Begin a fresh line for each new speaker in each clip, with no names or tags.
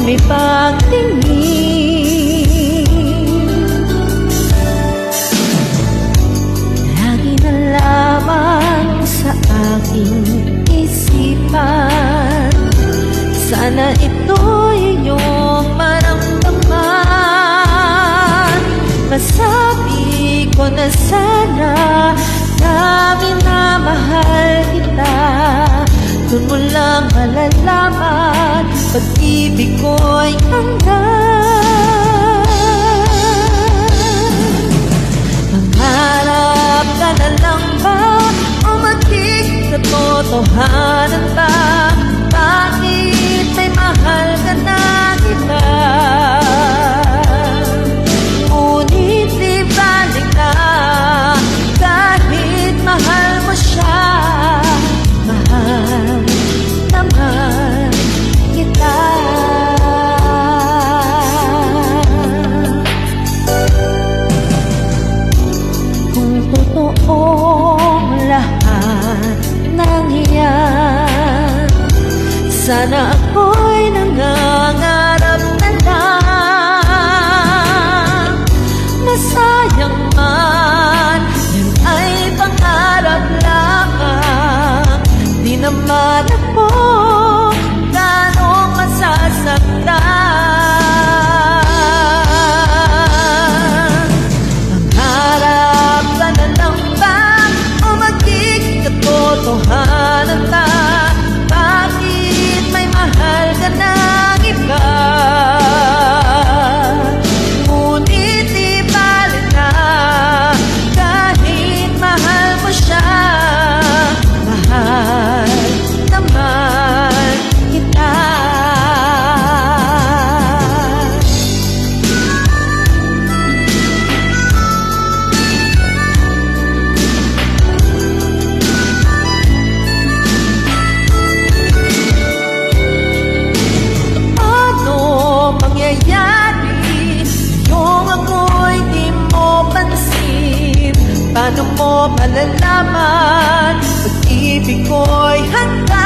may pagtingin. Lagi na lamang sa aking isipan, sana ito'y iyong maramdaman. Masabi ko na sana na minamahal kita. Doon mo lang malalaman, pag-ibig ko'y hanggan. Mangarap ka na lang ba o magkikatotohanan ba? Bakit may mahal ka na kita? Ngunit di balik na, kahit mahal mo siya, mahal naman kita. Kung totoong lahat ng iyan, sana ako'y nangangarap na lang. Nasayang man, yan ay pangarap lamang. Di naman ako ganong masasaktan. Mangarap ka na lang ba o magkikatotohanan ba? Bakit may mahal ka ng iba? Ngunit di balik na, kahit mahal mo siya, mahal naman kita. Ano mangyayari kung ako'y di mo pansin? Paano mo malalaman pag-ibig ko'y hanggang?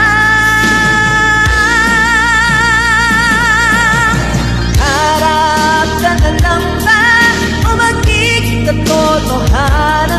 Harap ka na lang ba o magkikatotohanan